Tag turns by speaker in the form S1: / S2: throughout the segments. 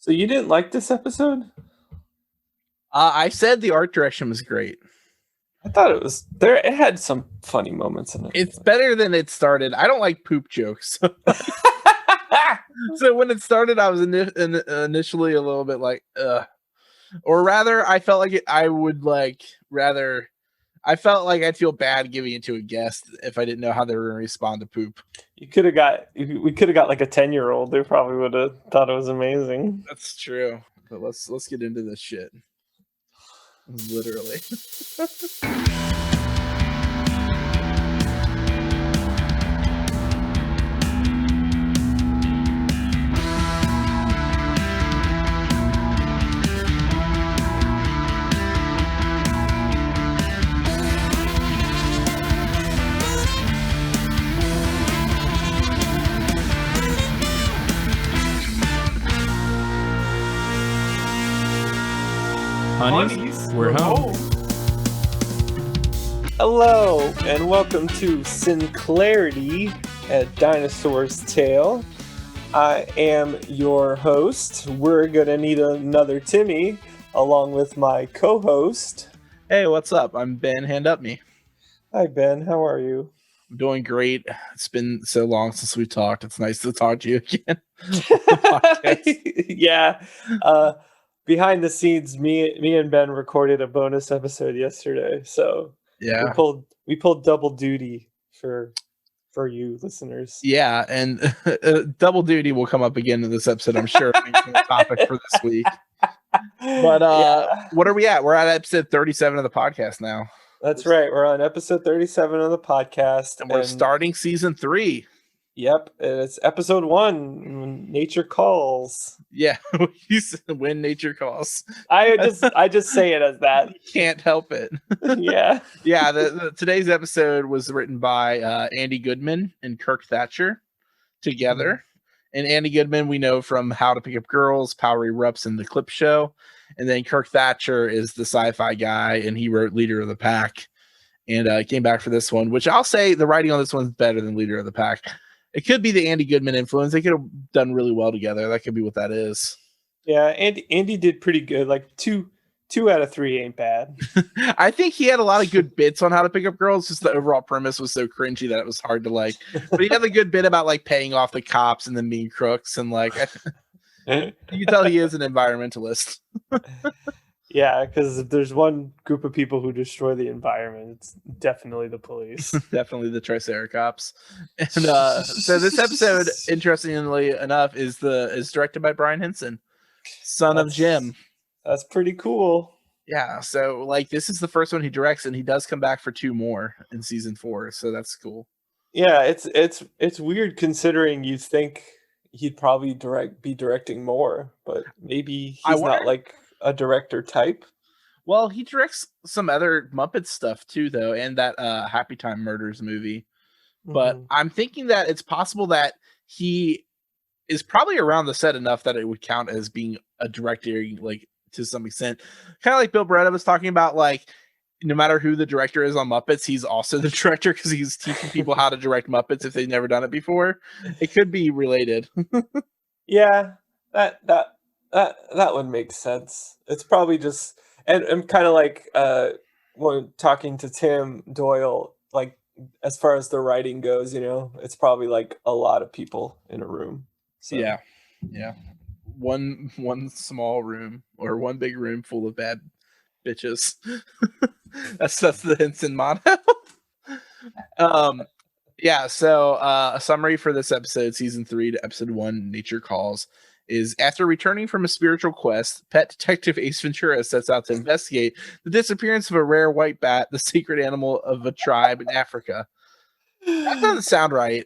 S1: So you didn't like this episode?
S2: I said the art direction was great.
S1: I thought it was there. It had some funny moments in it.
S2: It's better than it started. I don't like poop jokes. So when it started, I was initially a little bit like, ugh. Or rather, I felt like I felt like I'd feel bad giving it to a guest if I didn't know how they were going to respond to poop.
S1: We could have got like a 10-year-old. They probably would have thought it was amazing.
S2: That's true. But let's get into this shit. Literally.
S3: Honeys, we're home.
S1: Hello, and welcome to Sinclairity A Dinosaurs Tale. I am your host. We're gonna need another Timmy, along with my co-host.
S2: Hey, what's up? I'm Ben. Hand up me.
S1: Hi, Ben. How are you?
S2: I'm doing great. It's been so long since we talked. It's nice to talk to you again.
S1: Yeah. Behind the scenes, me and Ben recorded a bonus episode yesterday, so
S2: yeah,
S1: we pulled double duty for you listeners.
S2: Yeah, and double duty will come up again in this episode, I'm sure. The topic for this week. But What are we at? We're at episode 37 of the podcast now.
S1: That's right. We're on episode 37 of the podcast,
S2: and we're starting season 3.
S1: Yep, it's episode 1, When Nature Calls.
S2: Yeah, When Nature Calls.
S1: I just say it as that.
S2: You can't help it.
S1: Yeah.
S2: Yeah, today's episode was written by Andy Goodman and Kirk Thatcher together. Mm-hmm. And Andy Goodman we know from How to Pick Up Girls, Power Erupts, and The Clip Show. And then Kirk Thatcher is the sci-fi guy, and he wrote Leader of the Pack. And came back for this one, which I'll say the writing on this one's better than Leader of the Pack. It could be the Andy Goodman influence. They could have done really well together. That could be what that is.
S1: Yeah, Andy did pretty good. Like two out of 3 ain't bad.
S2: I think he had a lot of good bits on How to Pick Up Girls. Just the overall premise was so cringy that it was hard to like. But he had a good bit about like paying off the cops and then being crooks and like. You can tell he is an environmentalist.
S1: Yeah, because if there's one group of people who destroy the environment, it's definitely the police.
S2: Definitely the Triceracops. And so this episode, interestingly enough, is directed by Brian Henson, son of Jim.
S1: That's pretty cool.
S2: Yeah, so like this is the first one he directs, and he does come back for 2 more in season 4, so that's cool.
S1: Yeah, it's weird considering you'd think he'd probably be directing more, but maybe he's not like a director type.
S2: Well, he directs some other Muppet stuff too, though, and that Happy Time Murders movie. But I'm thinking that it's possible that he is probably around the set enough that it would count as being a director, like to some extent. Kind of like Bill Beretta was talking about, like no matter who the director is on Muppets, he's also the director because he's teaching people how to direct Muppets if they've never done it before. It could be related.
S1: Yeah, that one makes sense. It's probably just, and I'm kind of like when talking to Tim Doyle, like as far as the writing goes, it's probably like a lot of people in a room. So.
S2: Yeah. One small room or one big room full of bad bitches. that's the Henson motto. Yeah. So a summary for this episode, season 3 to episode 1, Nature Calls. Is after returning from a spiritual quest, pet detective Ace Ventura sets out to investigate the disappearance of a rare white bat, the secret animal of a tribe in Africa. That doesn't sound right.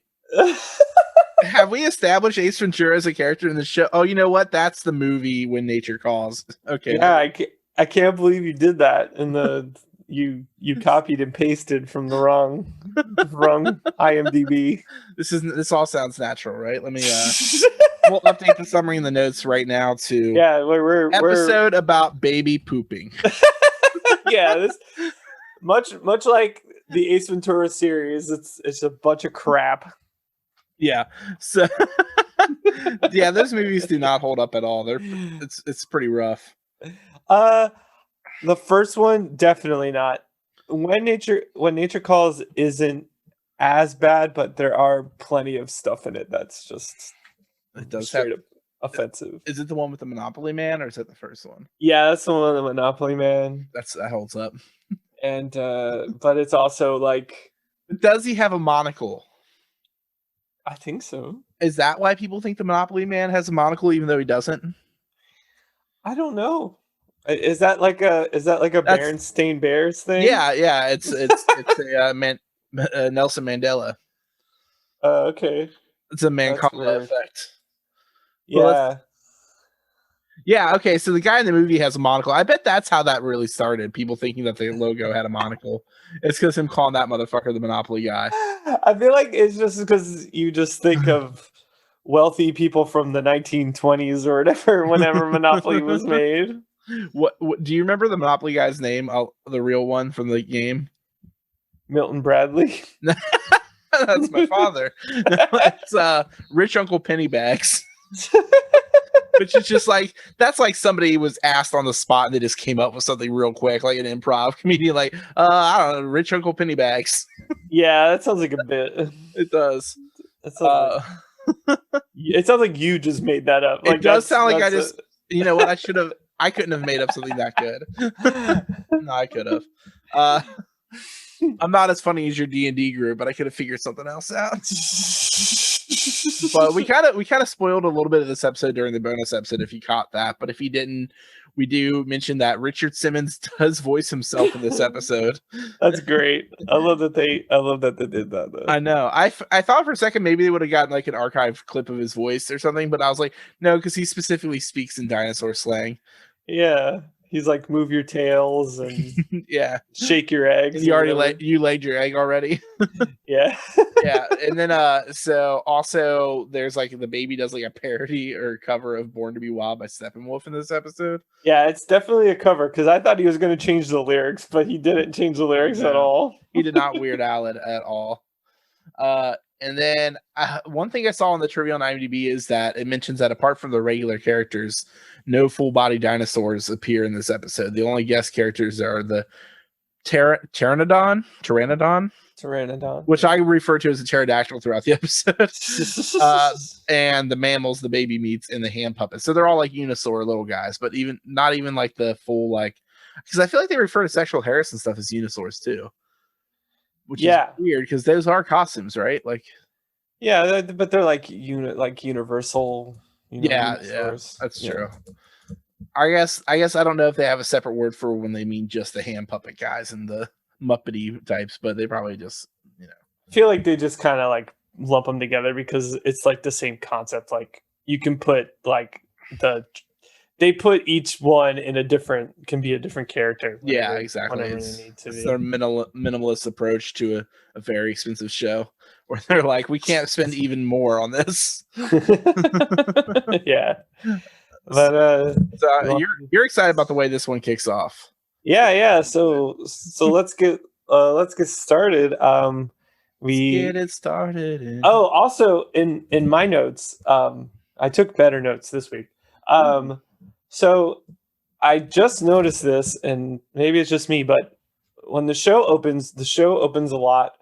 S2: Have we established Ace Ventura as a character in the show? Oh, you know what? That's the movie When Nature Calls. Okay.
S1: Yeah, I can't believe you did that. And you copied and pasted from the wrong IMDb.
S2: This all sounds natural, right? Let me we'll update the summary in the notes right now to
S1: we're
S2: episode about baby pooping.
S1: Yeah, this much like the Ace Ventura series, it's a bunch of crap.
S2: Yeah. So Yeah, those movies do not hold up at all. It's pretty rough.
S1: The first one definitely not. When Nature Calls isn't as bad, but there are plenty of stuff in it that's just straight up offensive.
S2: Is it the one with the Monopoly Man, or is it the first one?
S1: Yeah, that's the one with the Monopoly Man.
S2: That holds up.
S1: And but it's also like,
S2: does he have a monocle?
S1: I think so.
S2: Is that why people think the Monopoly Man has a monocle, even though he doesn't?
S1: I don't know. Is that like a Berenstain Bears thing?
S2: Yeah. It's a Nelson Mandela.
S1: Okay.
S2: It's a Mandela effect.
S1: Yeah.
S2: Yeah, okay, so the guy in the movie has a monocle. I bet that's how that really started. People thinking that the logo had a monocle. It's because him calling that motherfucker the Monopoly guy.
S1: I feel like it's just because you just think of wealthy people from the 1920s or whatever whenever Monopoly was made.
S2: What do you remember the Monopoly guy's name? The real one from the game?
S1: Milton Bradley.
S2: That's my father. It's Rich Uncle Pennybags. Which is just like, that's like somebody was asked on the spot and they just came up with something real quick, like an improv comedian, like, I don't know, Rich Uncle Pennybags.
S1: Yeah, that sounds like a bit.
S2: It does.
S1: It sounds like you just made that up.
S2: Like, it does sound like I just, you know what, I couldn't have made up something that good. No, I could have. I'm not as funny as your D&D group, but I could have figured something else out. But we kind of spoiled a little bit of this episode during the bonus episode if you caught that. But if you didn't, we do mention that Richard Simmons does voice himself in this episode.
S1: That's great. I love that they did that though.
S2: I know. I thought for a second maybe they would have gotten like an archived clip of his voice or something, but I was like, no, because he specifically speaks in dinosaur slang.
S1: Yeah. He's like, move your tails and
S2: yeah,
S1: shake your eggs.
S2: You already laid your egg already.
S1: Yeah.
S2: Yeah. And then so also there's like the baby does like a parody or cover of Born to Be Wild by Steppenwolf in this episode.
S1: Yeah, it's definitely a cover because I thought he was going to change the lyrics, but he didn't change the lyrics at all.
S2: He did not Weird Al it at all. And then one thing I saw on the trivia on IMDb is that it mentions that apart from the regular characters, no full-body dinosaurs appear in this episode. The only guest characters are the Pteranodon, which I refer to as a pterodactyl throughout the episode, and the mammals the baby meets and the hand puppets. So they're all like Unisaur little guys, but not even like the full, like, because I feel like they refer to sexual harass and stuff as Unisaurs too. Which is weird because those are costumes, right? Like,
S1: yeah, but they're like universal.
S2: Yeah, that's true. I guess I don't know if they have a separate word for when they mean just the hand puppet guys and the Muppety types, but they probably just, I
S1: feel like they just kind of like lump them together because it's like the same concept. Like you can put like they put each one in can be a different character.
S2: Yeah, exactly. It's their minimalist approach to a very expensive show where they're like, we can't spend even more on this.
S1: Yeah. But
S2: you're excited about the way this one kicks off.
S1: Yeah. So let's get started. Let's
S2: get it started.
S1: Oh, also in my notes, I took better notes this week. So I just noticed this, and maybe it's just me, but when the show opens a lot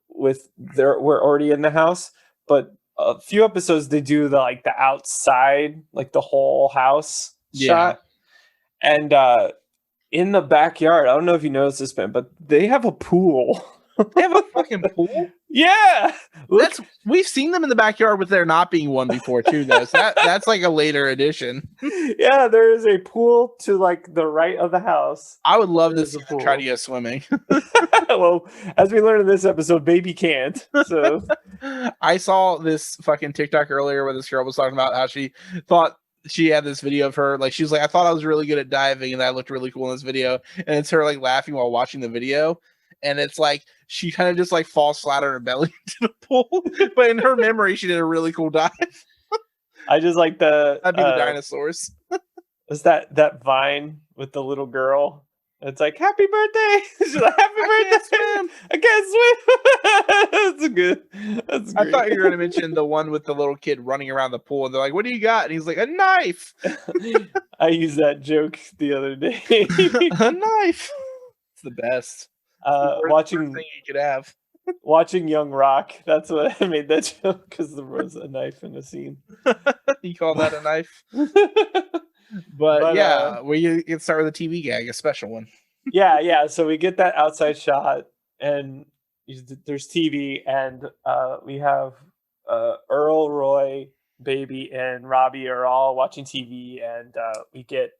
S1: with we're already in the house, but a few episodes they do the outside, like the whole house shot. And in the backyard, I don't know if you noticed this, Ben, but they have a pool.
S2: They have a fucking pool?
S1: Yeah.
S2: We've seen them in the backyard with there not being one before too, though. So that's like a later addition.
S1: Yeah, there is a pool to like the right of the house.
S2: I would love to try to go swimming.
S1: Well, as we learned in this episode, baby can't. So
S2: I saw this fucking TikTok earlier where this girl was talking about how she thought she had this video of her, like, she was like, I thought I was really good at diving and I looked really cool in this video. And it's her like laughing while watching the video. And it's like she kind of just like falls flat on her belly into the pool, but in her memory, she did a really cool dive.
S1: I just like
S2: that'd be the dinosaurs.
S1: Was that Vine with the little girl It's like, happy birthday. She's like, happy birthday. I can't swim. That's good. That's great.
S2: I thought you were going to mention the one with the little kid running around the pool, and they're like, what do you got? And he's like, a knife.
S1: I used that joke the other day.
S2: A knife. It's the best.
S1: Watching
S2: thing you could have.
S1: Watching Young Rock. That's what I made that joke, because there was a knife in the scene.
S2: You call that a knife? But yeah, we can start with a TV gag, a special one.
S1: Yeah. So we get that outside shot, and there's TV, and we have Earl, Roy, Baby, and Robbie are all watching TV, and we get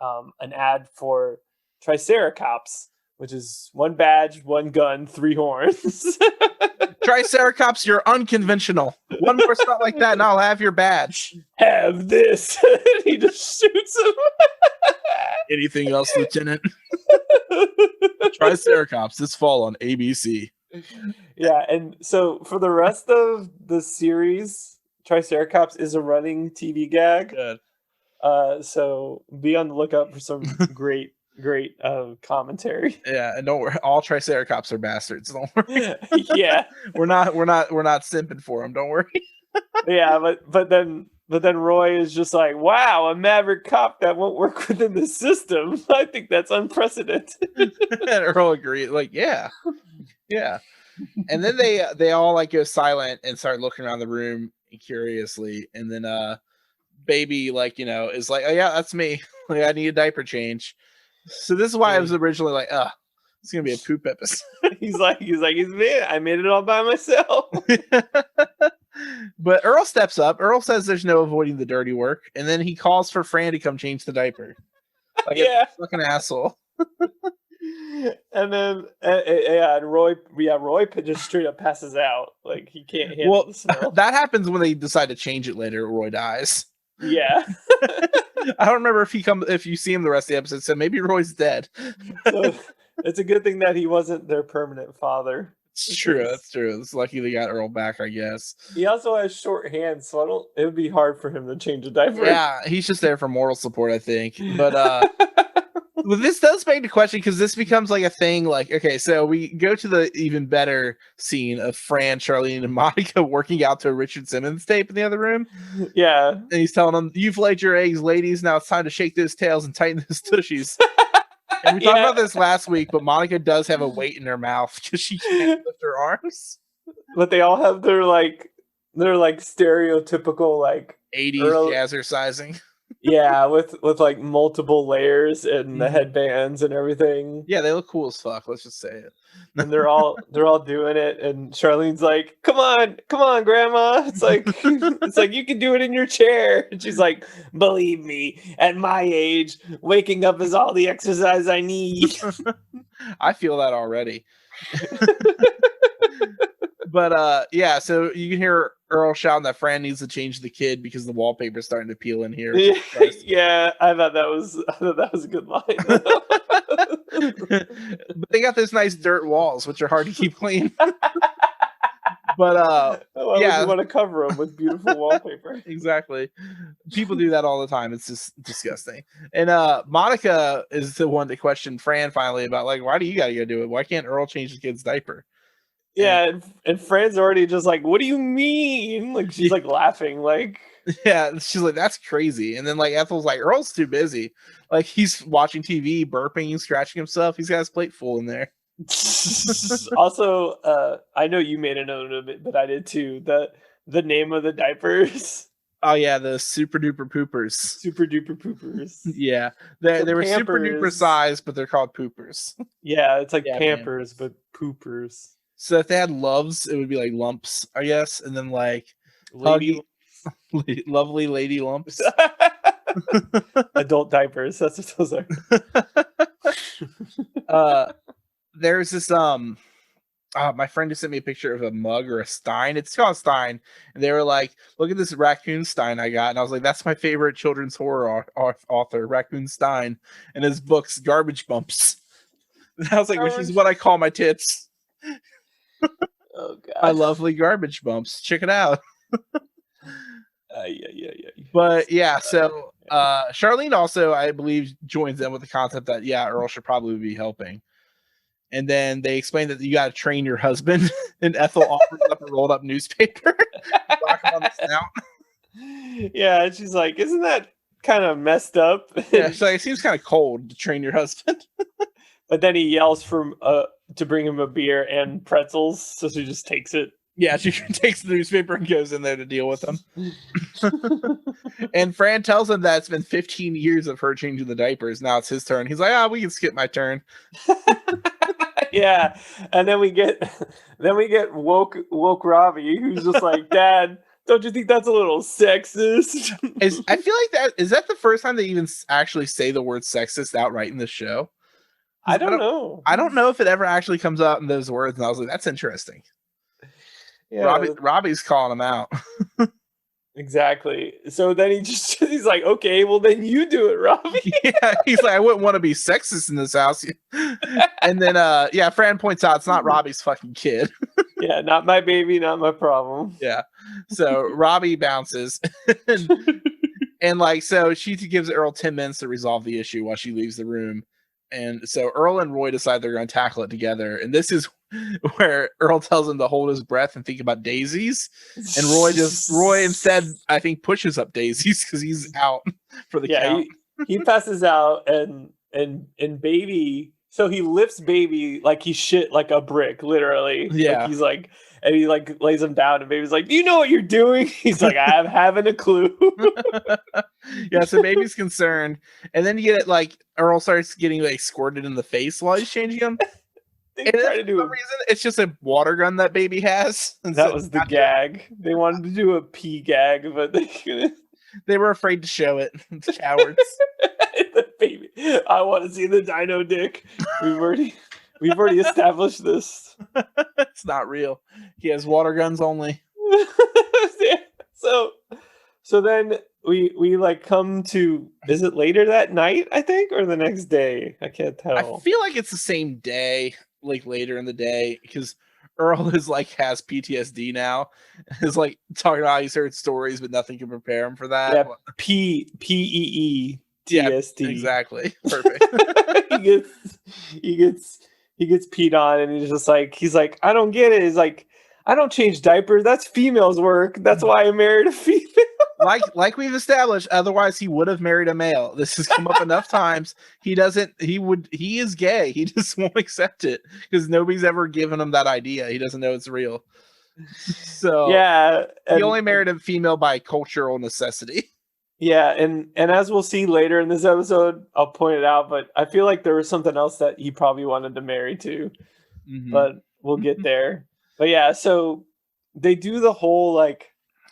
S1: an ad for Triceracops, which is 1 badge, 1 gun, 3 horns.
S2: Triceracops, you're unconventional. One more stuff like that, and I'll have your badge.
S1: Have this. He just shoots him.
S2: Anything else, Lieutenant? Triceracops this fall on ABC.
S1: Yeah, and so for the rest of the series, Triceracops is a running TV gag.
S2: Good.
S1: So be on the lookout for some great commentary.
S2: Yeah, and don't worry, all Triceracops are bastards. Don't worry.
S1: Yeah,
S2: we're not simping for them. Don't worry.
S1: Yeah, but then Roy is just like, wow, a maverick cop that won't work within the system. I think that's unprecedented.
S2: And Earl agreed. Like, yeah. And then they all like go silent and start looking around the room curiously, and then Baby, like, is like, oh yeah, that's me. Like, I need a diaper change. So this is why I was originally like, it's gonna be a poop episode.
S1: he's me. I made it all by myself.
S2: But Earl steps up. Earl says there's no avoiding the dirty work, and then he calls for Fran to come change the diaper. Like, a fucking asshole.
S1: And then Roy just straight up passes out. Like, he can't handle the smell.
S2: That happens when they decide to change it later. Roy dies.
S1: Yeah.
S2: I don't remember if you see him the rest of the episode, so maybe Roy's dead.
S1: So it's a good thing that he wasn't their permanent father.
S2: It's true. That's true. It's lucky they got Earl back, I guess.
S1: He also has short hands, so it would be hard for him to change a diaper.
S2: Yeah, he's just there for moral support, I think. But well, this does beg the question, because this becomes like a thing. Like, okay, so we go to the even better scene of Fran, Charlene, and Monica working out to a Richard Simmons tape in the other room.
S1: Yeah.
S2: And he's telling them, you've laid your eggs, ladies. Now it's time to shake those tails and tighten those tushies. And we talked about this last week, but Monica does have a weight in her mouth because she can't lift her arms.
S1: But they all have their stereotypical, like,
S2: 80s jazzercising.
S1: Yeah, with like multiple layers and the headbands and everything.
S2: Yeah, they look cool as fuck. Let's just say it.
S1: And they're all doing it, and Charlene's like, "Come on, Grandma!" It's like you can do it in your chair. And she's like, "Believe me, at my age, waking up is all the exercise I need."
S2: I feel that already. But yeah, so you can hear Earl shouting that Fran needs to change the kid because the wallpaper's starting to peel in here.
S1: Yeah, I thought that was a good line.
S2: But they got those nice dirt walls, which are hard to keep clean. But
S1: you want to cover them with beautiful wallpaper.
S2: Exactly. People do that all the time. It's just disgusting. And Monica is the one to question Fran finally about, like, why do you gotta go do it? Why can't Earl change the kid's diaper?
S1: Yeah, and Fran's already just like, what do you mean? Like, she's like laughing, like,
S2: yeah, she's like, that's crazy. And then like Ethel's like, Earl's too busy. Like, he's watching TV, burping, scratching himself. He's got his plate full in there.
S1: Also, I know you made a note of it, but I did too. The name of the diapers.
S2: Oh yeah, the super duper poopers.
S1: Super duper poopers.
S2: Yeah, they were super duper size, but they're called poopers.
S1: Yeah, it's like Pampers, but poopers.
S2: So if they had loves, it would be like lumps, I guess, and then like lovely lady lumps.
S1: Adult diapers. That's what those are.
S2: There's this my friend just sent me a picture of a mug or a Stein. It's called Stein, and they were like, "Look at this Raccoon Stein I got," and I was like, "That's my favorite children's horror author, Raccoon Stein, and his books, Garbage Bumps." And I was like, "Which is what I call my tits."
S1: Oh god,
S2: my lovely garbage bumps. Check it out.
S1: Yeah.
S2: But yeah, so Charlene also, I believe, joins them with the concept that Earl should probably be helping. And then they explain that you got to train your husband, and Ethel offers up a rolled up newspaper. Rock him on the snout.
S1: Yeah, and she's like, "Isn't that kind of messed up?"
S2: Yeah, she's like, it seems kind of cold to train your husband.
S1: But then he yells for to bring him a beer and pretzels, so she just takes it.
S2: Yeah, she takes the newspaper and goes in there to deal with them. And Fran tells him that it's been 15 years of her changing the diapers. Now it's his turn. He's like, we can skip my turn.
S1: Yeah, and then we get woke Robbie, who's just like, Dad, don't you think that's a little sexist?
S2: I feel like is that the first time they even actually say the word sexist outright in the show?
S1: I don't know.
S2: I don't know if it ever actually comes out in those words, and I was like, that's interesting. Yeah, Robbie's calling him out.
S1: Exactly. So then he's like, okay, well then you do it, Robbie.
S2: Yeah, he's like, I wouldn't want to be sexist in this house. And then Fran points out it's not Robbie's fucking kid.
S1: Yeah, not my baby, not my problem.
S2: Yeah. So Robbie bounces. And so she gives Earl 10 minutes to resolve the issue while she leaves the room. And so Earl and Roy decide they're going to tackle it together. And this is where Earl tells him to hold his breath and think about daisies. And Roy instead, I think, pushes up daisies because he's out for the count.
S1: He passes out and baby. So he lifts baby like he shit like a brick, literally.
S2: Yeah.
S1: Like he's like, and he like lays him down, and baby's like, "Do you know what you're doing?" He's like, "I haven't a clue."
S2: Yeah, so baby's concerned, and then you get Earl starts getting squirted in the face while he's changing him. And for some reason, it's just a water gun that baby has.
S1: And that was the gag. They wanted to do a pee gag, but they couldn't.
S2: They were afraid to show it. Cowards.
S1: The baby. I want to see the dino dick. We've already established this.
S2: It's not real. He has water guns only.
S1: Yeah. So then we come to, is it later that night, I think, or the next day? I can't tell.
S2: I feel like it's the same day, later in the day, because Earl is has PTSD now. Is talking about how he's heard stories, but nothing can prepare him for that.
S1: Yeah, PEE. TSD.
S2: Yeah, exactly. Perfect.
S1: he gets peed on, and he's like, I don't get it. He's like, I don't change diapers. That's females' work. That's why I married a female.
S2: like we've established, otherwise he would have married a male. This has come up enough times. He is gay. He just won't accept it because nobody's ever given him that idea. He doesn't know it's real. So
S1: yeah,
S2: he only married a female by cultural necessity.
S1: Yeah, and as we'll see later in this episode, I'll point it out, but I feel like there was something else that he probably wanted to marry too. Mm-hmm. But we'll get there. But yeah, so they do the whole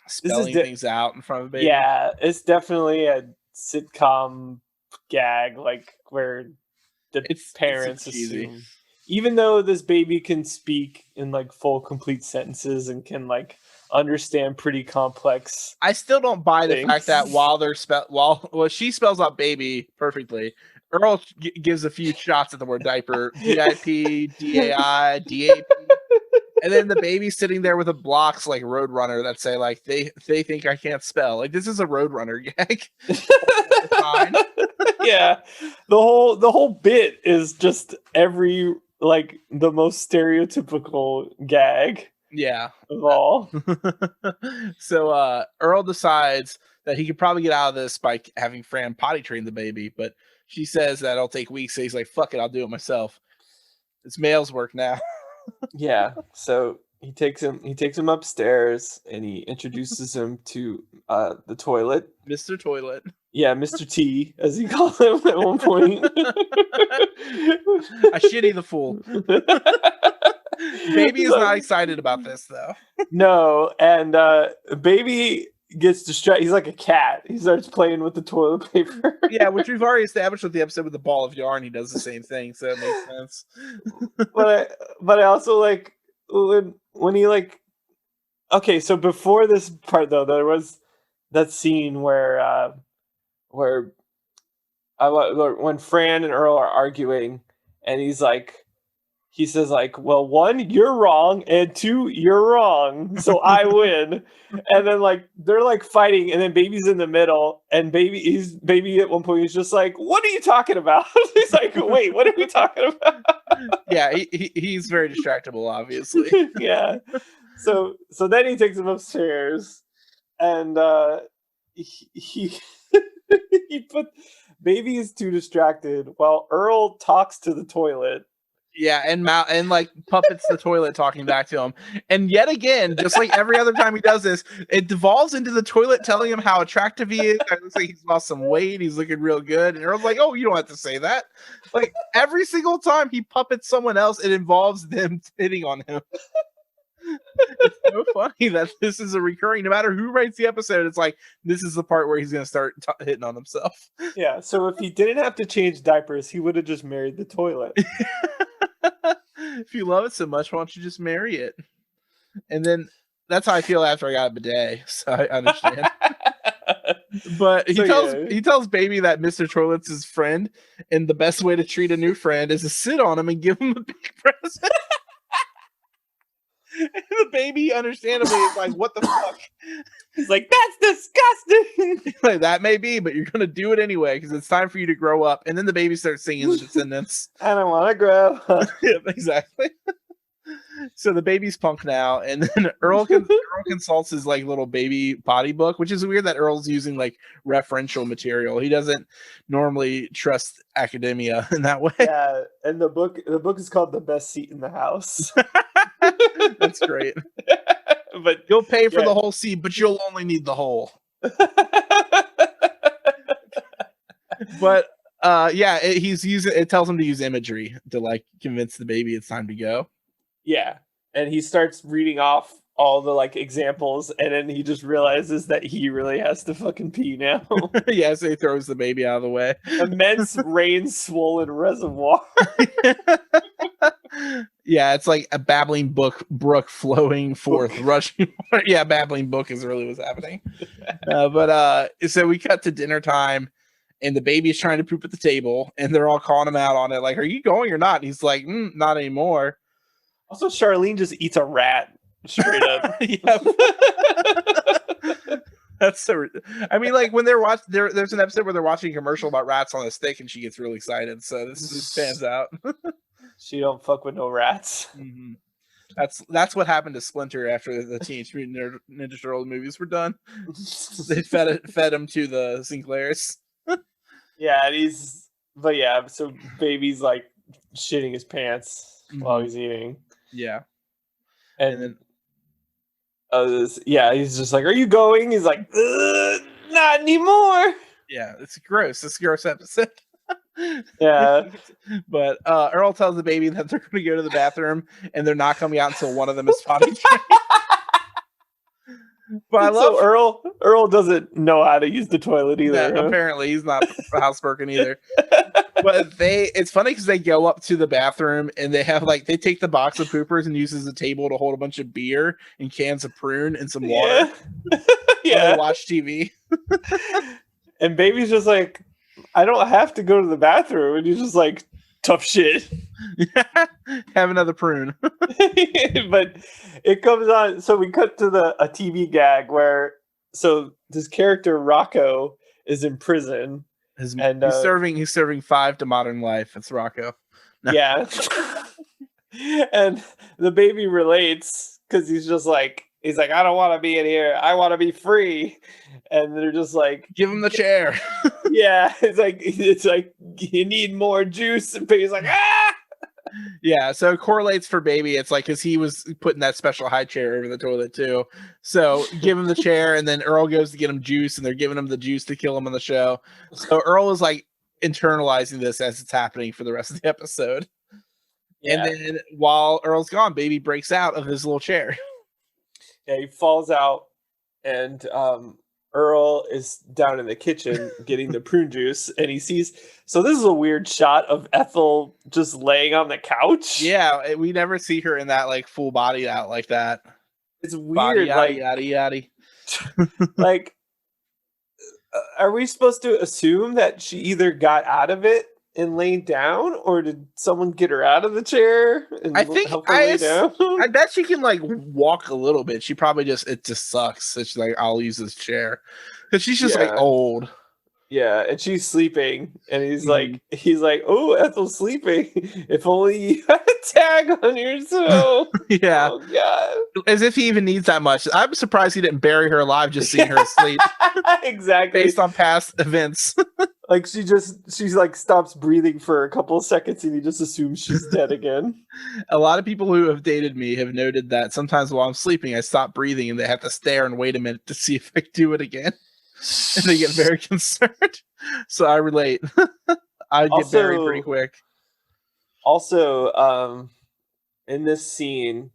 S2: spelling things out in front of the baby.
S1: Yeah, it's definitely a sitcom gag, where the parents assume, even though this baby can speak in full complete sentences and can understand pretty complex.
S2: I still don't buy the fact that while she spells out baby perfectly, Earl gives a few shots at the word diaper, DIP, DAI, DAP, and then the baby's sitting there with a blocks Roadrunner that say they think I can't spell. This is a Roadrunner gag.
S1: Yeah, the whole bit is just every the most stereotypical gag.
S2: Yeah,
S1: of all.
S2: So Earl decides that he could probably get out of this by having Fran potty train the baby, but she says that it'll take weeks. So he's like, "Fuck it, I'll do it myself. It's male's work now."
S1: Yeah. So he takes him upstairs and he introduces him to the toilet,
S2: Mr. Toilet.
S1: Yeah, Mr. T, as he called him at one point.
S2: A shitty the fool. Baby is not excited about this though.
S1: No, and baby gets distracted. He's like a cat. He starts playing with the toilet paper.
S2: Yeah, which we've already established with the episode with the ball of yarn. He does the same thing, so it makes sense.
S1: But I also when he okay, so before this part though, there was that scene where when Fran and Earl are arguing, and he's he says like, well, 1, you're wrong, and 2, you're wrong, so I win. And then like they're like fighting, and then Baby's in the middle, and Baby at one point he's just like, what are you talking about? He's like, wait, what are we talking about?
S2: Yeah, he's very distractible, obviously.
S1: Yeah. So then he takes him upstairs, and he he put Baby is too distracted while Earl talks to the toilet.
S2: Yeah, and like puppets the toilet talking back to him. And yet again, just like every other time he does this, it devolves into the toilet telling him how attractive he is. It looks like he's lost some weight. He's looking real good. And Earl's like, oh, you don't have to say that. Like every single time he puppets someone else, it involves them hitting on him. It's so funny that this is a recurring, no matter who writes the episode, it's like, this is the part where he's going to start hitting on himself.
S1: Yeah, so if he didn't have to change diapers, he would have just married the toilet.
S2: If you love it so much, why don't you just marry it? And then that's how I feel after I got a bidet, so I understand. But he tells Baby that Mr. Toilet's his friend, and the best way to treat a new friend is to sit on him and give him a big present. And the Baby, understandably, is like, what the fuck?
S1: He's like, that's disgusting.
S2: Like, that may be, but you're going to do it anyway because it's time for you to grow up. And then the Baby starts singing the Descendants.
S1: I don't want to grow up.
S2: Yeah, exactly. So the Baby's punk now, and then Earl consults his like little baby potty book, which is weird that Earl's using like referential material. He doesn't normally trust academia in that way.
S1: Yeah, and the book is called The Best Seat in the House.
S2: That's great.
S1: But
S2: you'll pay for the whole seat, but you'll only need the whole. But it tells him to use imagery to like convince the Baby it's time to go.
S1: Yeah, and he starts reading off all the like examples, and then he just realizes that he really has to fucking pee now.
S2: Yeah, so he throws the Baby out of the way.
S1: Immense rain-swollen reservoir.
S2: Yeah, it's like a babbling brook flowing forth, rushing. Yeah, babbling brook is really what's happening. So we cut to dinner time, and the Baby's trying to poop at the table, and they're all calling him out on it, like, "Are you going or not?" And he's like, "Not anymore."
S1: Also, Charlene just eats a rat straight up.
S2: Yeah. That's so. I mean, like when they're watching, there's an episode where they're watching a commercial about rats on a stick, and she gets really excited. So this just stands out.
S1: She don't fuck with no rats.
S2: Mm-hmm. That's what happened to Splinter after the Teenage Mutant Ninja Turtle movies were done. They fed him to the Sinclairs.
S1: Yeah, and so Baby's like shitting his pants while he's eating.
S2: Yeah,
S1: and then he's just like, "Are you going?" He's like, "Not anymore."
S2: Yeah, it's gross. It's a gross episode.
S1: Yeah,
S2: but Earl tells the Baby that they're going to go to the bathroom, and they're not coming out until one of them is potty trained. But I love
S1: Earl doesn't know how to use the toilet either.
S2: Yeah, apparently he's not housebroken either. But it's funny because they go up to the bathroom and they have they take the box of poopers and use as a table to hold a bunch of beer and cans of prune and some water. Yeah. They watch TV.
S1: And Baby's just like, I don't have to go to the bathroom. And he's just like, tough shit.
S2: Have another prune.
S1: But it comes on. So we cut to a TV gag where this character Rocco is in prison.
S2: He's serving 5 to modern life. It's Rocco. No.
S1: Yeah. And the Baby relates because he's like, I don't want to be in here. I want to be free. And they're just like,
S2: give him the chair.
S1: Yeah. It's like you need more juice. And Baby's like, ah.
S2: Yeah, so it correlates for Baby. It's like because he was putting that special high chair over the toilet too. So give him the chair, and then Earl goes to get him juice, and they're giving him the juice to kill him on the show. So Earl is like internalizing this as it's happening for the rest of the episode. Yeah. And then while Earl's gone, Baby breaks out of his little chair.
S1: Yeah, he falls out, and Earl is down in the kitchen getting the prune juice, and he sees. So this is a weird shot of Ethel just laying on the couch.
S2: Yeah, we never see her in that full body out like that.
S1: It's weird,
S2: yada.
S1: Like, are we supposed to assume that she either got out of it and lay down, or did someone get her out of the chair and
S2: I think
S1: help her lay down?
S2: I bet she can like walk a little bit. She probably it just sucks. So she's like, I'll use this chair because she's just like old.
S1: Yeah, and she's sleeping, and he's like, "Oh, Ethel's sleeping. If only you had a tag on yourself."
S2: Yeah.
S1: Oh God.
S2: As if he even needs that much. I'm surprised he didn't bury her alive just seeing her asleep.
S1: Exactly.
S2: Based on past events.
S1: Like she's like stops breathing for a couple of seconds, and he just assumes she's dead again.
S2: A lot of people who have dated me have noted that sometimes while I'm sleeping, I stop breathing, and they have to stare and wait a minute to see if I do it again. And they get very concerned. So I relate. I get buried pretty quick.
S1: Also, in this scene,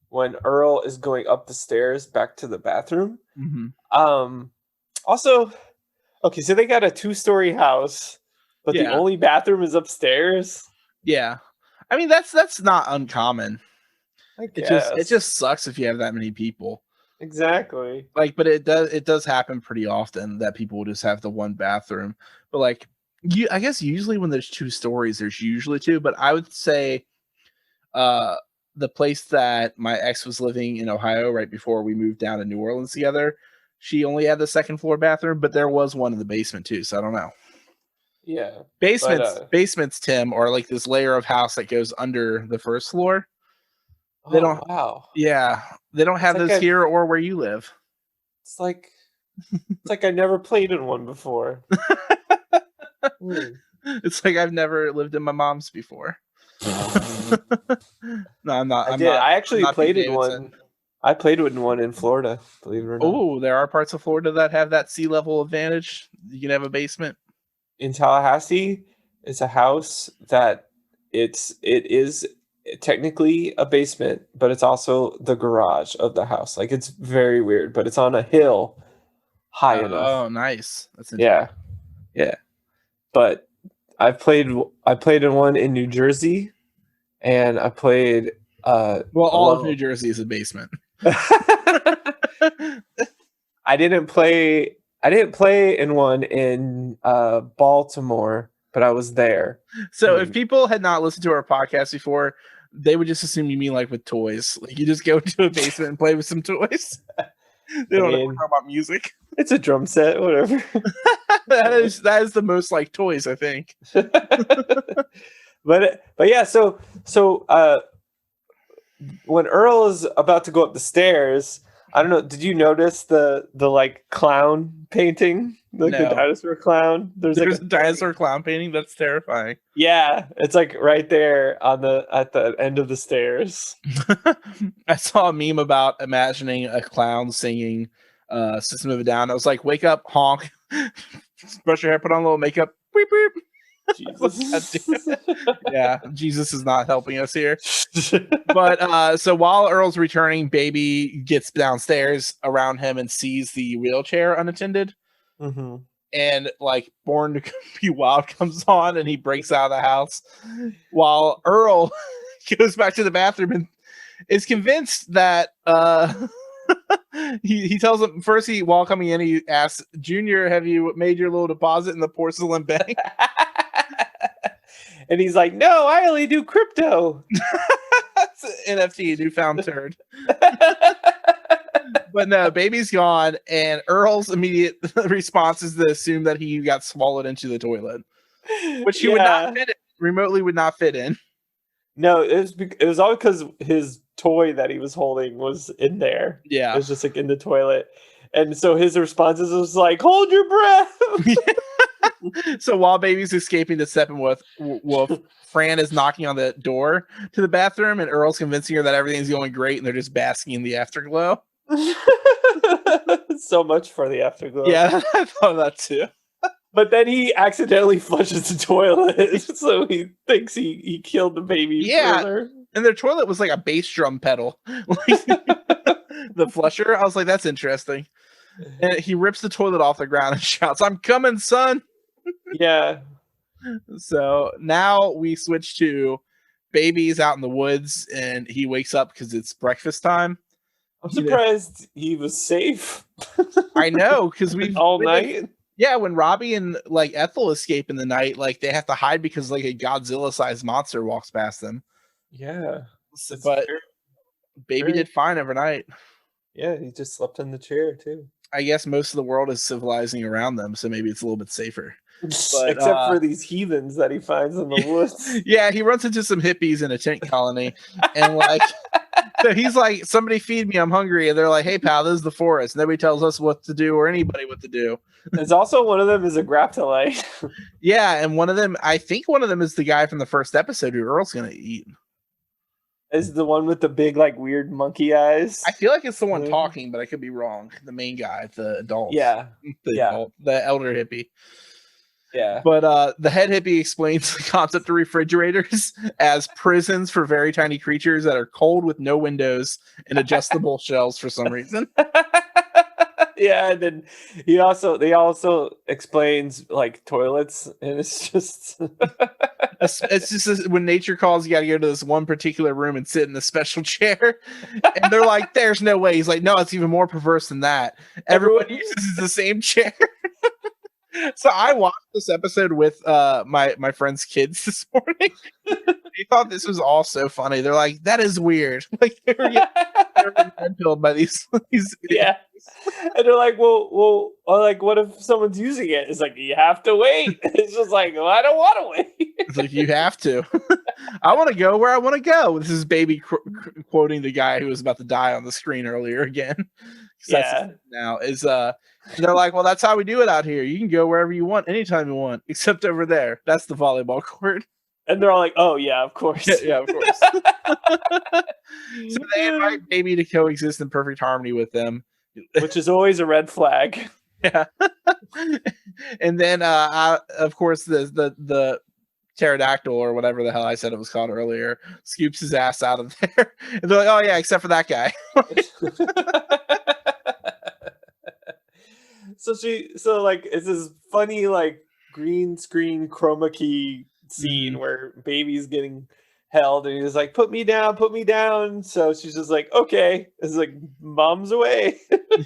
S1: when Earl is going up the stairs back to the bathroom, also, okay, so they got a 2-story house, but the only bathroom is upstairs.
S2: Yeah, I mean that's not uncommon. It just sucks if you have that many people.
S1: Exactly.
S2: Like, but it does happen pretty often that people will just have the one bathroom. But like, I guess usually when there's 2 stories, there's usually 2. But I would say, the place that my ex was living in Ohio right before we moved down to New Orleans together, she only had the 2nd floor bathroom, but there was one in the basement too. So I don't know.
S1: Yeah,
S2: basements, Tim, are like this layer of house that goes under the 1st floor. They don't.
S1: Wow.
S2: Yeah, they don't have those here or where you live.
S1: It's like I never played in one before.
S2: It's like I've never lived in my mom's before. No, I'm not.
S1: I actually played in one. I played in one in Florida, believe it or not.
S2: Oh, there are parts of Florida that have that sea level advantage. You can have a basement.
S1: In Tallahassee, it's a house that it is technically a basement, but it's also the garage of the house. Like, it's very weird, but it's on a hill high enough.
S2: Oh, nice. That's interesting.
S1: Yeah. But I played in one in New Jersey, and I played
S2: all of New Jersey is a basement.
S1: I didn't play in one in Baltimore, but I was there.
S2: So if people had not listened to our podcast before, they would just assume you mean like with toys. Like you just go to a basement and play with some toys. They don't know about music.
S1: It's a drum set, whatever.
S2: that is the most like toys, I think.
S1: But yeah, so when Earl is about to go up the stairs, I don't know, did you notice the like clown painting? Like the dinosaur clown? There's like
S2: a dinosaur clown painting? That's terrifying.
S1: Yeah, it's like right there at the end of the stairs.
S2: I saw a meme about imagining a clown singing System of a Down. I was like, wake up, honk, brush your hair, put on a little makeup, beep, beep. Jesus. Yeah, Jesus is not helping us here. But so while Earl's returning, Baby gets downstairs around him and sees the wheelchair unattended. And like Born to Be Wild comes on, and he breaks out of the house while Earl goes back to the bathroom and is convinced that he tells him first, while coming in, he asks, Junior, have you made your little deposit in the porcelain bank?
S1: And he's like, no, I only do crypto.
S2: That's NFT, newfound turd. But no, Baby's gone, and Earl's immediate response is to assume that he got swallowed into the toilet, which he would not fit in, remotely would not fit in.
S1: No, it was all because his toy that he was holding was in there.
S2: Yeah,
S1: it was just like in the toilet, and so his responses was like, "Hold your breath."
S2: So while Baby's escaping to Steppenwolf, Fran is knocking on the door to the bathroom, and Earl's convincing her that everything's going great, and they're just basking in the afterglow.
S1: So much for the afterglow.
S2: Yeah, I thought that too.
S1: But then he accidentally flushes the toilet, so he thinks he killed the baby.
S2: Yeah,
S1: further.
S2: And their toilet was like a bass drum pedal. The flusher, I was like, that's interesting. And he rips the toilet off the ground and shouts, "I'm coming, son!"
S1: Yeah.
S2: So now we switch to Baby's out in the woods, and he wakes up because it's breakfast time.
S1: I'm surprised he was safe.
S2: I know, because
S1: all night.
S2: Yeah, when Robbie and like Ethel escape in the night, like they have to hide because like a Godzilla-sized monster walks past them.
S1: Yeah.
S2: But Baby did fine overnight.
S1: Yeah, he just slept in the chair too.
S2: I guess most of the world is civilizing around them, so maybe it's a little bit safer. But,
S1: except for these heathens that he finds in the woods.
S2: Yeah, he runs into some hippies in a tent colony, and like, so he's like, "Somebody feed me, I'm hungry." And they're like, "Hey, pal, this is the forest. Nobody tells us what to do or anybody what to do."
S1: There's also one of them is a graptolite.
S2: Yeah, and one of them, I think one of them is the guy from the first episode who Earl's gonna eat.
S1: Is the one with the big, like, weird monkey eyes?
S2: I feel like it's the one talking, but I could be wrong. The main guy, the adult.
S1: Yeah.
S2: The elder hippie.
S1: Yeah.
S2: But the head hippie explains the concept of refrigerators as prisons for very tiny creatures that are cold with no windows and adjustable shelves for some reason.
S1: Yeah, and then he also explains like toilets, and it's just
S2: it's just when nature calls, you got to go to this one particular room and sit in a special chair, and they're like, "There's no way." He's like, "No, it's even more perverse than that. Everyone uses the same chair." So I watched this episode with my friend's kids this morning. They thought this was all so funny. They're like, "That is weird." Like they were getting red-pilled by these
S1: yeah. And they're like, well, like, what if someone's using it? It's like, you have to wait. It's just like, well, I don't want to wait.
S2: It's like, you have to. I want to go where I want to go. This is Baby quoting the guy who was about to die on the screen earlier again.
S1: Yeah.
S2: Now is they're like, well, that's how we do it out here. You can go wherever you want, anytime you want, except over there. That's the volleyball court.
S1: And they're all like, oh yeah, of course.
S2: Yeah, of course. So they invite Baby to coexist in perfect harmony with them,
S1: which is always a red flag.
S2: Yeah. And then of course the pterodactyl or whatever the hell I said it was called earlier scoops his ass out of there. And they're like, oh yeah, except for that guy.
S1: So like it's this funny like green screen chroma key scene where Baby's getting held and he's like, put me down. So she's just like, okay. It's like, mom's away.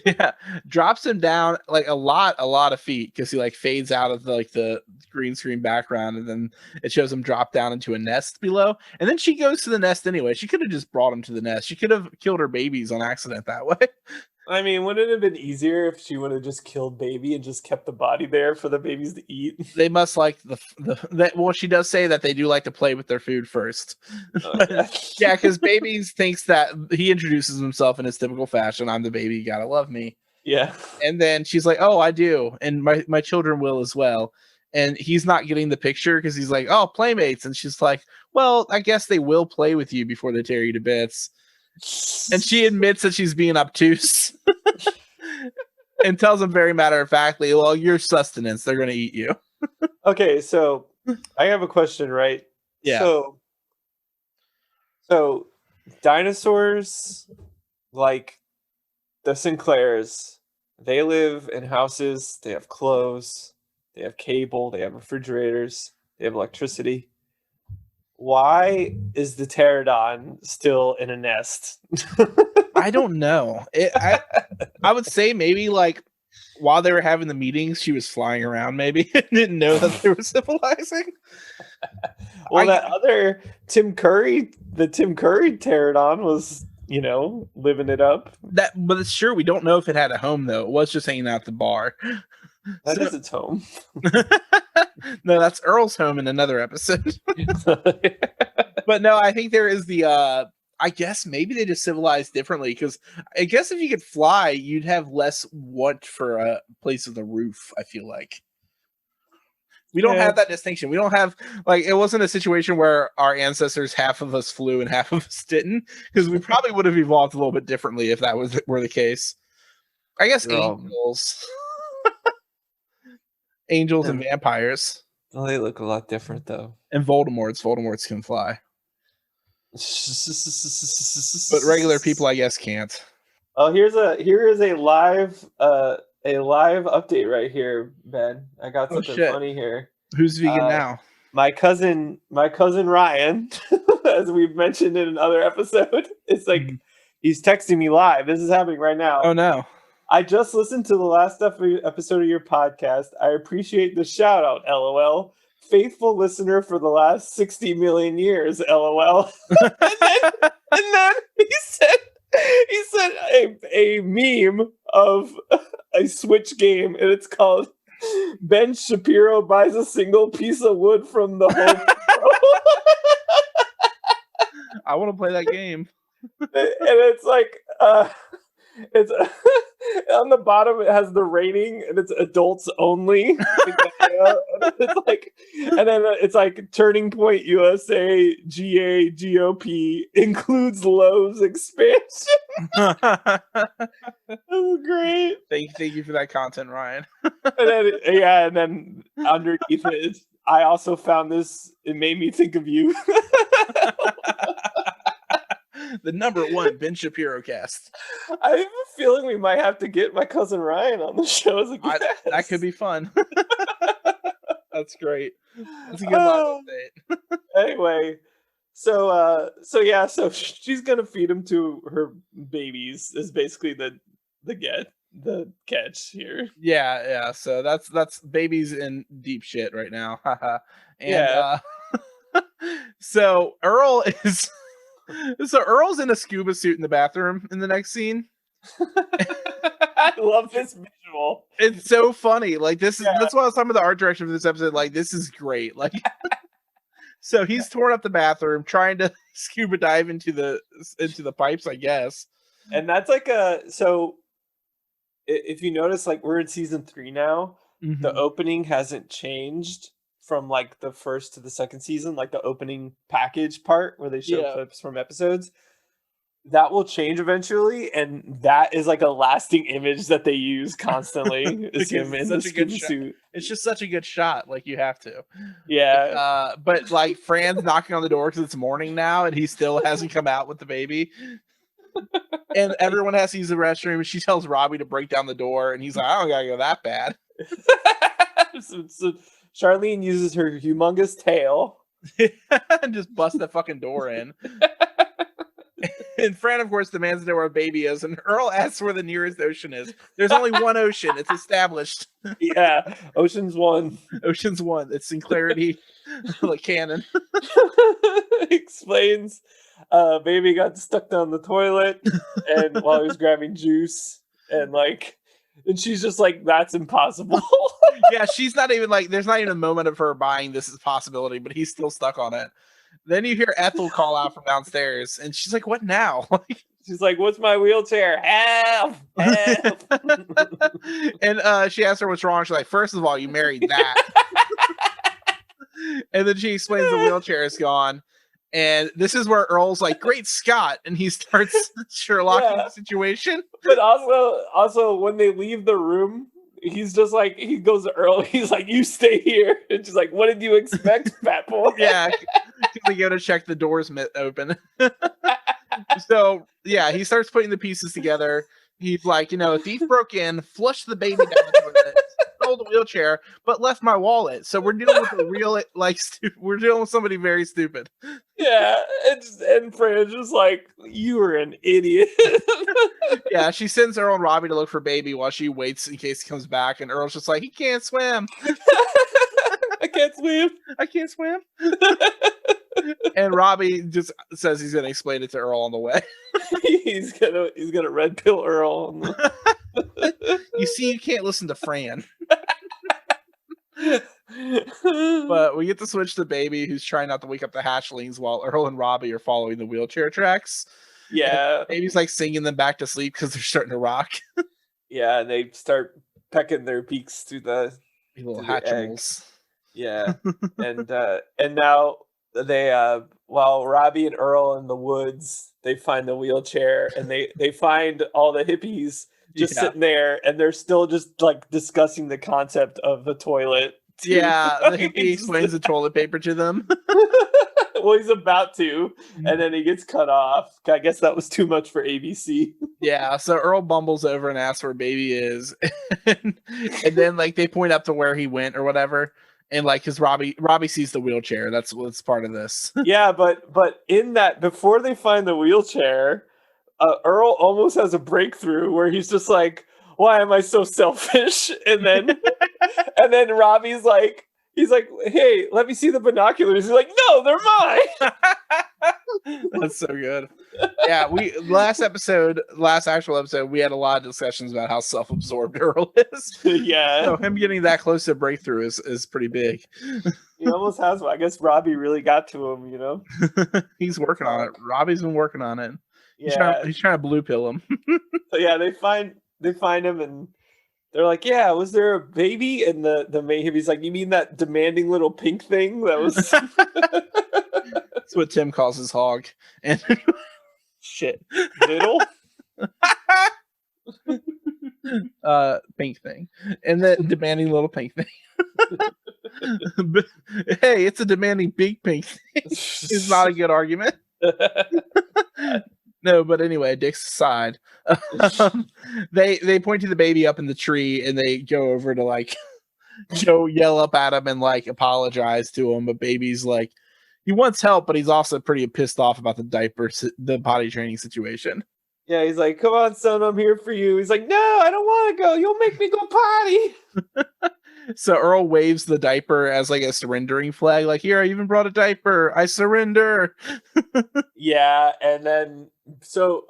S2: Yeah, drops him down like a lot of feet because he like fades out of the green screen background, and then it shows him drop down into a nest below, and then she goes to the nest anyway. She could have just brought him to the nest. She could have killed her babies on accident that way.
S1: I mean, wouldn't it have been easier if she would have just killed Baby and just kept the body there for the babies to eat?
S2: They must like well, she does say that they do like to play with their food first. Yeah, because Baby thinks that he introduces himself in his typical fashion. I'm the baby, you gotta love me.
S1: Yeah.
S2: And then she's like, oh, I do. And my children will as well. And he's not getting the picture because he's like, oh, playmates. And she's like, well, I guess they will play with you before they tear you to bits. And she admits that she's being obtuse and tells him very matter-of-factly, well, your sustenance, they're going to eat you.
S1: Okay, so I have a question, right?
S2: Yeah.
S1: So dinosaurs, like the Sinclairs, they live in houses, they have clothes, they have cable, they have refrigerators, they have electricity. Why is the pterodon still in a nest?
S2: I don't know. I would say maybe like while they were having the meetings, she was flying around. Maybe didn't know that they were civilizing.
S1: Well, that other Tim Curry pterodon was, living it up.
S2: But it's sure we don't know if it had a home though. It was just hanging out at the bar.
S1: That is its home.
S2: No, that's Earl's home in another episode. But no, I think there is I guess maybe they just civilized differently, because I guess if you could fly, you'd have less want for a place with a roof, I feel like. We don't have that distinction. We don't have, like, it wasn't a situation where our ancestors, half of us flew and half of us didn't, because we probably would have evolved a little bit differently if that were the case. I guess angels. Angels and vampires.
S1: Well, they look a lot different though.
S2: And Voldemorts can fly. But regular people, I guess, can't.
S1: Oh, here is a live update right here, Ben. I got something funny here.
S2: Who's vegan now?
S1: My cousin Ryan, as we've mentioned in another episode. It's like he's texting me live. This is happening right now.
S2: Oh no.
S1: I just listened to the last episode of your podcast. I appreciate the shout out, LOL. Faithful listener for the last 60 million years, LOL. and then he said a meme of a Switch game, and it's called Ben Shapiro buys a single piece of wood from the Home Depot.
S2: I want to play that game.
S1: And it's like it's on the bottom, it has the rating, and it's adults only. And then it's like Turning Point USA GAGOP includes Lowe's expansion. Oh, great!
S2: Thank you for that content, Ryan.
S1: And then underneath it, I also found this. It made me think of you.
S2: The #1 Ben Shapiro cast.
S1: I have a feeling we might have to get my cousin Ryan on the show as a guest.
S2: That could be fun. That's great. That's a good live update.
S1: Anyway, so she's gonna feed him to her babies. Is basically the catch here.
S2: Yeah. So that's babies in deep shit right now. So Earl is. So Earl's in a scuba suit in the bathroom in the next scene.
S1: I love this visual.
S2: It's so funny. Like that's why I was talking about the art direction for this episode. Like, this is great. Like, so he's torn up the bathroom trying to scuba dive into the pipes, I guess.
S1: And that's like so if you notice, like, we're in season 3 now. Mm-hmm. The opening hasn't changed from like the first to the second season, like the opening package part where they show clips from episodes. That will change eventually, and that is like a lasting image that they use constantly. Is him in the scuba suit.
S2: It's just such a good shot. Like, you have to.
S1: Yeah.
S2: But like, Fran's knocking on the door because it's morning now, and he still hasn't come out with the baby. And everyone has to use the restroom, and she tells Robbie to break down the door, and he's like, I don't gotta go that bad.
S1: so Charlene uses her humongous tail
S2: and just busts the fucking door in. And Fran, of course, demands to know where a baby is, and Earl asks where the nearest ocean is. There's only one ocean. It's established.
S1: Yeah, Ocean's 1.
S2: Ocean's 1. It's Sinclairity, like canon.
S1: Explains, baby got stuck down the toilet, and while he was grabbing juice, and she's just like, that's impossible.
S2: Yeah, she's not even like, there's not even a moment of her buying this as a possibility, but he's still stuck on it. Then you hear Ethel call out from downstairs, and she's like, what now?
S1: She's like, what's my wheelchair? Help! Help!
S2: And she asks her what's wrong. She's like, first of all, you married that. And then she explains the wheelchair is gone. And this is where Earl's like, great Scott, and he starts Sherlocking the situation.
S1: But also when they leave the room, he's just like, he goes to Earl, he's like, you stay here. And she's like, what did you expect, fat boy?
S2: Yeah, because they go to check the doors open. So, yeah, he starts putting the pieces together. He's like, a thief broke in, flushed the baby down the toilet, stole the wheelchair, but left my wallet. So we're dealing with a real, we're dealing with somebody very stupid.
S1: Yeah, and Fran's just like, you are an idiot.
S2: Yeah, she sends Earl and Robbie to look for baby while she waits in case he comes back, and Earl's just like, he can't swim.
S1: I can't swim.
S2: I can't swim. And Robbie just says he's gonna explain it to Earl on the way.
S1: he's gonna red pill Earl.
S2: You see, you can't listen to Fran. But we get to switch to baby, who's trying not to wake up the hatchlings while Earl and Robbie are following the wheelchair tracks.
S1: Yeah,
S2: and baby's like singing them back to sleep because they're starting to rock.
S1: Yeah, and they start pecking their beaks through the
S2: little hatchimals.
S1: Yeah, and now they while Robbie and Earl in the woods, they find the wheelchair, and they find all the hippies just sitting there, and they're still just like discussing the concept of the toilet.
S2: Yeah, the hippie explains the toilet paper to them.
S1: Well, he's about to, and then he gets cut off. I guess that was too much for ABC.
S2: Yeah, so Earl bumbles over and asks where baby is, and then they point up to where he went or whatever, and because Robbie sees the wheelchair. That's what's part of this.
S1: Yeah, but in that, before they find the wheelchair, Earl almost has a breakthrough where he's just like, why am I so selfish? And then Robbie's like, he's like, hey, let me see the binoculars. He's like, no, they're mine.
S2: That's so good. Yeah, last actual episode, we had a lot of discussions about how self-absorbed Earl is.
S1: Yeah.
S2: So him getting that close to breakthrough is pretty big.
S1: He almost has one. I guess Robbie really got to him, you know?
S2: He's working on it. Robbie's been working on it.
S1: Yeah.
S2: He's trying to blue pill him.
S1: So yeah, they find him and they're like, yeah, was there a baby? And the mayhewie's like, you mean that demanding little pink thing that was
S2: That's what Tim calls his hog. And shit.
S1: little?
S2: Pink thing. And the demanding little pink thing. But, hey, it's a demanding big pink thing. It's not a good argument. No, but anyway, dicks aside, they point to the baby up in the tree and they go over to like yell up at him and like apologize to him. But baby's like, he wants help, but he's also pretty pissed off about the potty training situation.
S1: Yeah, he's like, come on, son, I'm here for you. He's like, no, I don't want to go. You'll make me go potty.
S2: So Earl waves the diaper as like a surrendering flag. Like, here, I even brought a diaper. I surrender.
S1: Yeah, and then so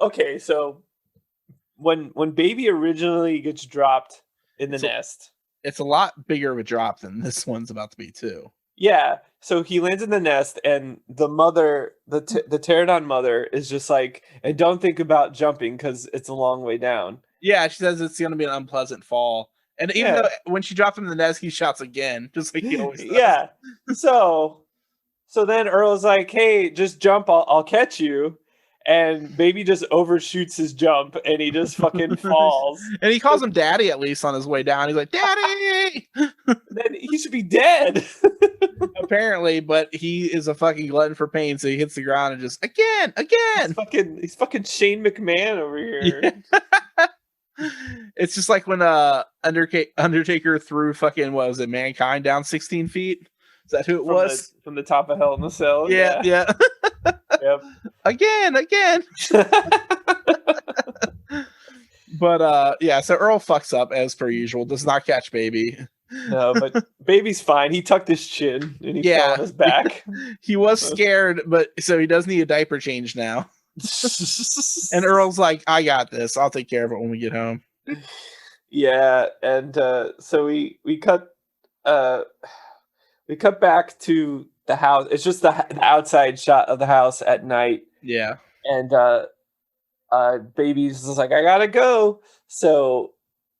S1: when baby originally gets dropped in the nest,
S2: it's a lot bigger of a drop than this one's about to be too.
S1: Yeah, so he lands in the nest, and the mother, the pterodon mother, is just like, and don't think about jumping because it's a long way down.
S2: Yeah, she says it's going to be an unpleasant fall. And even though when she drops him in the nest, he shouts again, just like he always does.
S1: Yeah. So then Earl's like, hey, just jump, I'll catch you. And baby just overshoots his jump and he just fucking falls.
S2: And he calls him daddy at least on his way down. He's like, daddy!
S1: Then he should be dead.
S2: Apparently, but he is a fucking glutton for pain, so he hits the ground and just, again!
S1: He's fucking Shane McMahon over here.
S2: Yeah. It's just like when Undertaker threw fucking, what was it, Mankind down 16 feet? Is that who it was?
S1: From the top of Hell in the Cell?
S2: Yeah.
S1: Yep.
S2: Again. But yeah, so Earl fucks up as per usual, does not catch baby.
S1: No, but baby's fine. He tucked his chin and he fell on his back.
S2: He was scared, but so he does need a diaper change now. And Earl's like, I got this. I'll take care of it when we get home.
S1: Yeah, and so we cut back to the house. It's just the outside shot of the house at night.
S2: Yeah.
S1: And baby's just like, I gotta go. So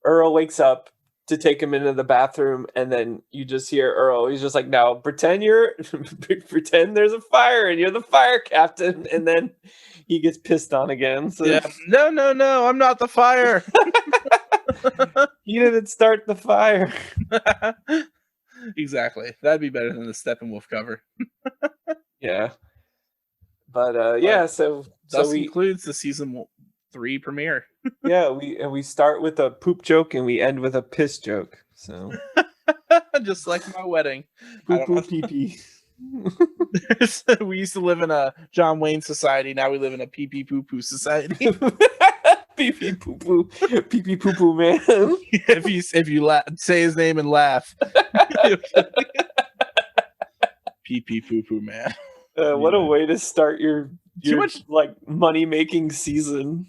S1: Earl wakes up to take him into the bathroom, and then you just hear Earl. He's just like, now pretend there's a fire and you're the fire captain. And then he gets pissed on again. So
S2: yeah. No, I'm not the fire.
S1: He didn't start the fire.
S2: Exactly. That'd be better than the Steppenwolf cover.
S1: Yeah. But yeah, so we
S2: concludes the season 3 premiere.
S1: Yeah, we start with a poop joke and we end with a piss joke. So
S2: just like my wedding.
S1: Poo poo pee pee.
S2: We used to live in a John Wayne society. Now we live in a pee pee poo poo society.
S1: Pee pee poo poo. Pee pee poo poo man.
S2: If you say his name and laugh. Pee pee poo poo man.
S1: What a way to start your like money making season.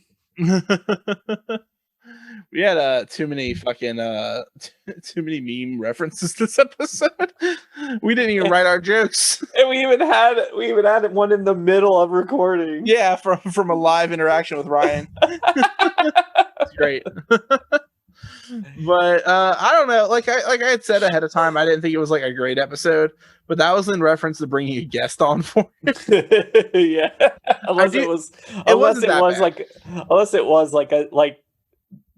S2: We had too many fucking too many meme references this episode. We didn't even write our jokes,
S1: and we even had one in the middle of recording.
S2: Yeah, from a live interaction with Ryan. It's great. But I don't know. Like I had said ahead of time, I didn't think it was like a great episode, but that was in reference to bringing a guest on for it.
S1: Yeah, unless it was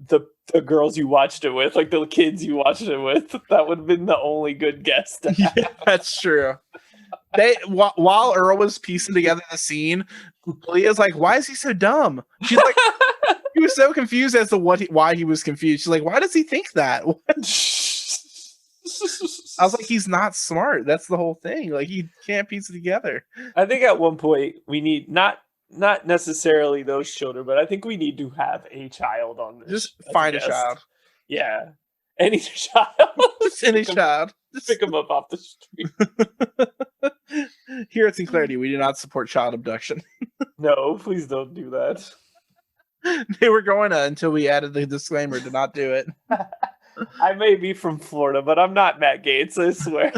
S1: the girls you watched it with, like the kids you watched it with. That would have been the only good guest.
S2: Yeah, that's true. While Earl was piecing together the scene, Leah's like, "Why is he so dumb?" She's like, he was so confused as to why he was confused. She's like, "Why does he think that?" I was like, "He's not smart. That's the whole thing. Like, he can't piece it together."
S1: I think at one point we need not necessarily those children, but I think we need to have a child on this.
S2: Just find a child.
S1: Yeah. Any child.
S2: Just any child.
S1: Just pick them up off the street.
S2: Here at Sinclairity, we do not support child abduction.
S1: No, please don't do that.
S2: They were going to until we added the disclaimer to not do it.
S1: I may be from Florida, but I'm not Matt Gates, I swear.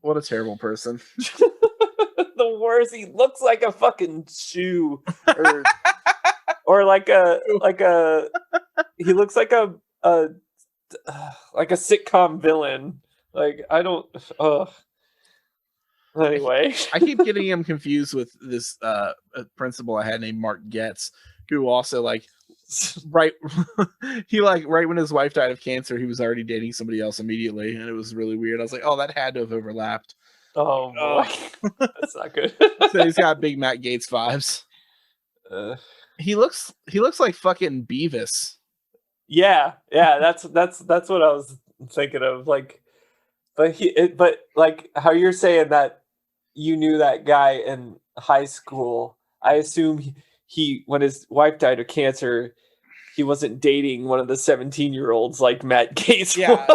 S2: What a terrible person.
S1: The worst. He looks like a fucking shoe. Or like a he looks like a sitcom villain. Like, I don't anyway.
S2: I keep getting him confused with this principal I had named Mark Getz, who also right when his wife died of cancer, he was already dating somebody else immediately, and it was really weird. I was like, oh, that had to have overlapped.
S1: Oh boy. That's not good.
S2: So he's got big Matt Gates vibes. He looks like fucking Beavis.
S1: Yeah, that's what I was thinking of. Like, but like how you're saying that you knew that guy in high school. I assume he when his wife died of cancer, he wasn't dating one of the 17-year-olds like Matt Gates.
S2: Yeah.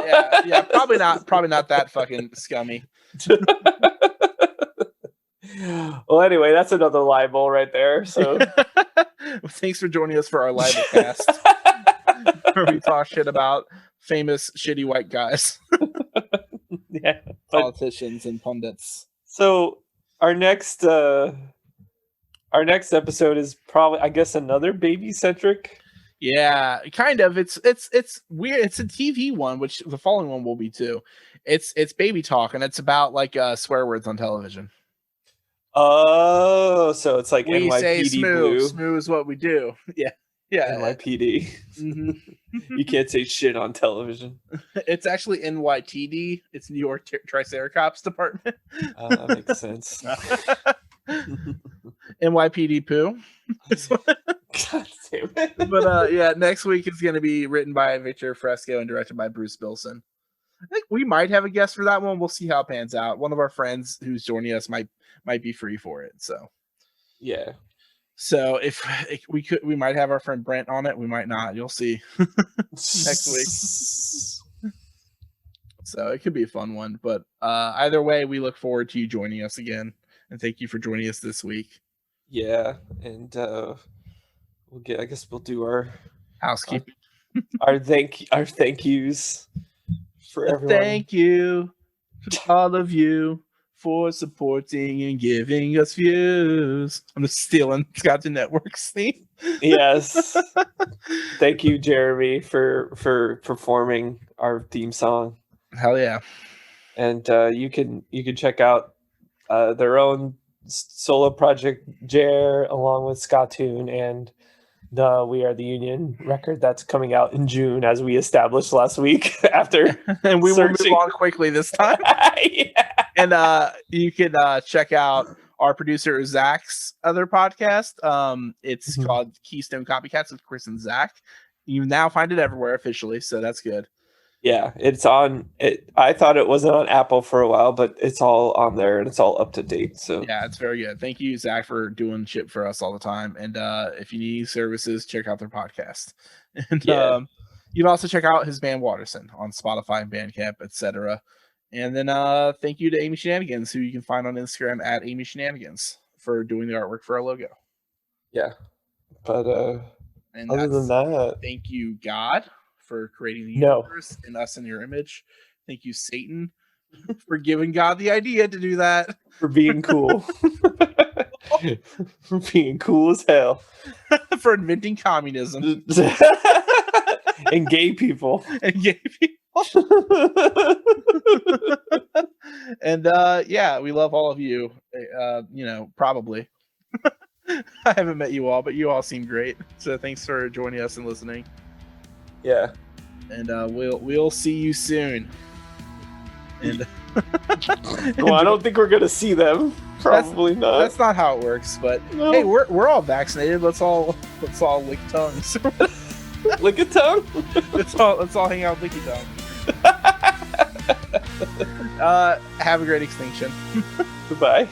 S2: Probably not that fucking scummy.
S1: Well, anyway, that's another libel right there. So
S2: thanks for joining us for our libel cast, where we talk shit about famous shitty white guys.
S1: Yeah,
S2: politicians and pundits.
S1: So our next episode is probably, I guess, another baby centric.
S2: Yeah, kind of. It's weird. It's a TV one, which the following one will be too. It's baby talk, and it's about swear words on television.
S1: Oh, so it's like
S2: we
S1: NYPD
S2: say smooth.
S1: Blue.
S2: Smooth is what we do. Yeah.
S1: NYPD.
S2: Mm-hmm.
S1: You can't say shit on television.
S2: It's actually NYTD. It's New York Triceracops Department.
S1: That makes sense.
S2: NYPD poo.
S1: God damn it.
S2: But yeah, next week is going to be written by Victor Fresco and directed by Bruce Bilson. I think we might have a guest for that one. We'll see how it pans out. One of our friends who's joining us might be free for it. So
S1: yeah.
S2: So if we might have our friend Brent on it. We might not. You'll see next week. So it could be a fun one. But either way, we look forward to you joining us again. And thank you for joining us this week.
S1: Yeah, and I guess we'll do our
S2: housekeeping.
S1: Our thank yous for everyone.
S2: Thank you to all of you for supporting and giving us views. I'm just stealing Scott the Network's theme.
S1: Yes. Thank you, Jeremy, for performing our theme song.
S2: Hell yeah.
S1: And you can check out their own solo project, Jer, along with Scottoon and the We Are the Union record that's coming out in June, as we established last week. After
S2: and we
S1: searching.
S2: will move on quickly this time.
S1: Yeah.
S2: And you can check out our producer Zach's other podcast. It's called Keystone Copycats with Chris and Zach. You now find it everywhere officially, so that's good.
S1: Yeah, it's on it. I thought it wasn't on Apple for a while, but it's all on there and it's all up to date. So
S2: yeah, it's very good. Thank you, Zach, for doing shit for us all the time. And if you need services, check out their podcast. And you can also check out his band Waterson on Spotify and Bandcamp, etc. And then thank you to Amy Shenanigans, who you can find on Instagram at Amy Shenanigans, for doing the artwork for our logo.
S1: Yeah, but
S2: and
S1: other than that,
S2: thank you, God, for creating the universe and us in your image. Thank you, Satan, for giving God the idea to do that.
S1: For being cool. For being cool as hell.
S2: For inventing communism.
S1: And gay people.
S2: And gay people. And yeah, we love all of you. Probably. I haven't met you all, but you all seem great. So thanks for joining us and listening.
S1: Yeah.
S2: And we'll see you soon. And
S1: well, I don't think we're gonna see them. Probably not.
S2: That's not how it works. But no. Hey, we're all vaccinated. Let's all lick tongues.
S1: Lick a tongue.
S2: Let's all hang out licky tongue. Have a great extinction.
S1: Goodbye.